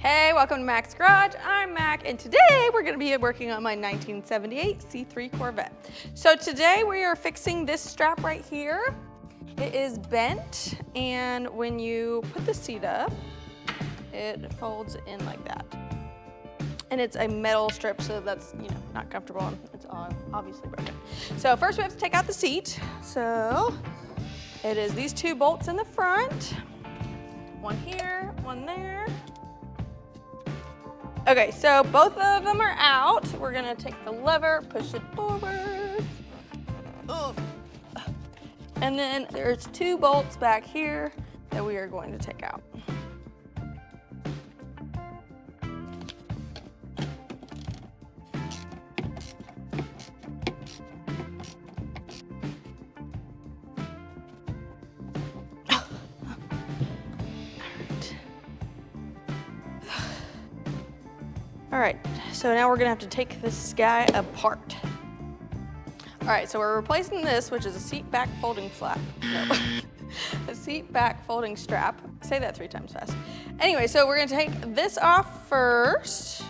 Hey, welcome to Mac's Garage. I'm Mac, and today we're going to be working on my 1978 C3 Corvette. So today we are fixing this strap right here. It is bent, and when you put the seat up, it folds in like that. And it's a metal strip, so that's, not comfortable, and it's obviously broken. So first we have to take out the seat. So it is these two bolts in the front. One here, one there. Okay, so both of them are out. We're gonna take the lever, push it forward. Ugh. And then there's two bolts back here that we are going to take out. All right, so now we're gonna have to take this guy apart. All right, so we're replacing this, which is a seat back folding flap. No, a seat back folding strap. Say that 3 times fast. Anyway, so we're gonna take this off first.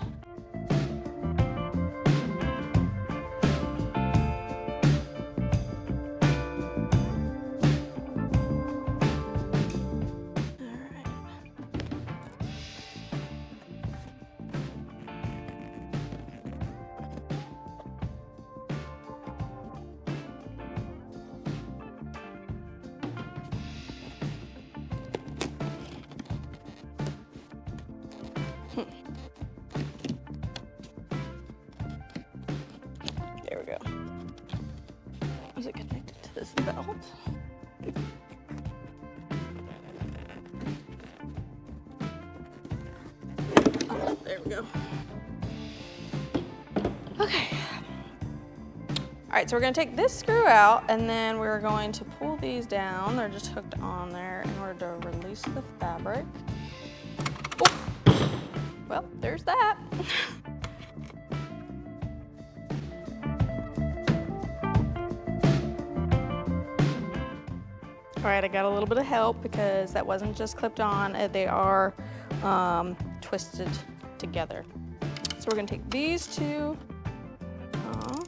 There we go. Is it connected to this belt? Oh, there we go. Okay. All right, so we're gonna take this screw out, and then we're going to pull these down. They're just hooked on there in order to release the fabric. Oh. Well, there's that. All right, I got a little bit of help because that wasn't just clipped on, they are twisted together. So we're gonna take these two off.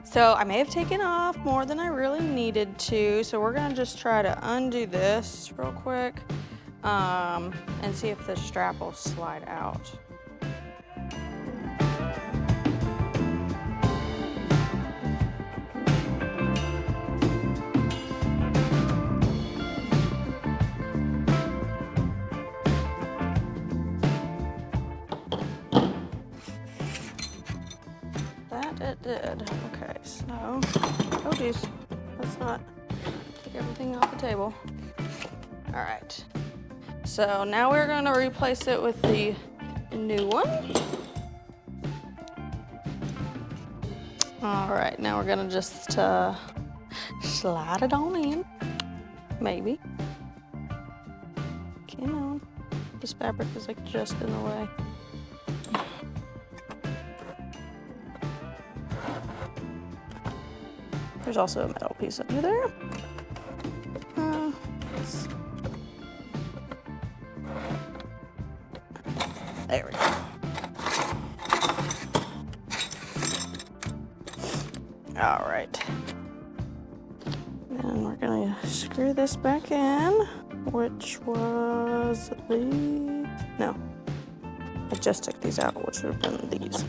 So I may have taken off more than I really needed to, so we're gonna just try to undo this real quick and see if the strap will slide out. It did. Okay, so, oh geez, let's not take everything off the table. All right, so now we're gonna replace it with the new one. All right, now we're gonna just slide it on in, maybe. Come on, this fabric is like just in the way. There's also a metal piece under there. There we go. All right. Then we're gonna screw this back in, which was these. No, I just took these out, which would have been these.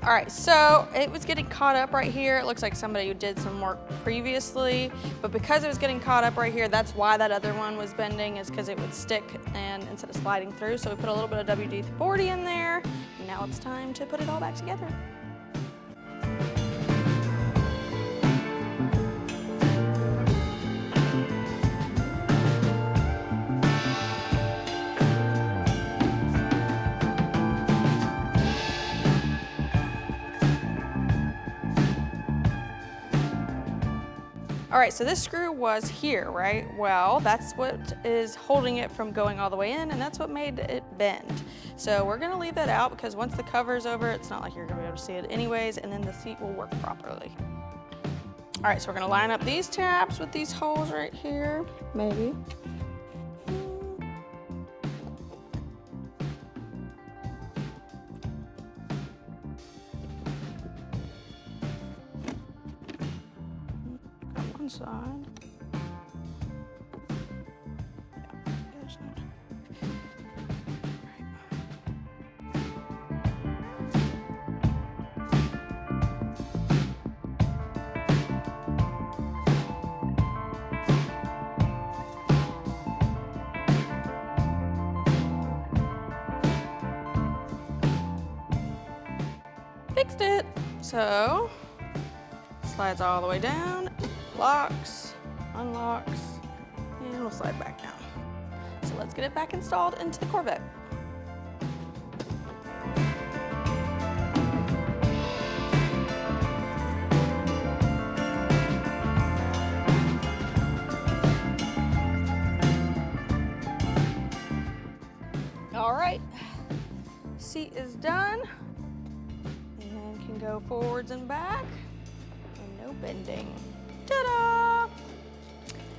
All right, so it was getting caught up right here. It looks like somebody did some work previously, but because it was getting caught up right here, that's why that other one was bending, is because it would stick and instead of sliding through. So we put a little bit of WD-40 in there, and now it's time to put it all back together. All right, so this screw was here, right? Well, that's what is holding it from going all the way in, and that's what made it bend. So we're gonna leave that out because once the cover's over, it's not like you're gonna be able to see it anyways, and then the seat will work properly. All right, so we're gonna line up these tabs with these holes right here, maybe. One side. Fixed it. So slides all the way down, locks, unlocks, and we'll slide back down. So let's get it back installed into the Corvette. All right, seat is done. And can go forwards and back, and no bending. Ta-da!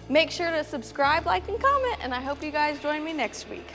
Make sure to subscribe, like, and comment, and I hope you guys join me next week.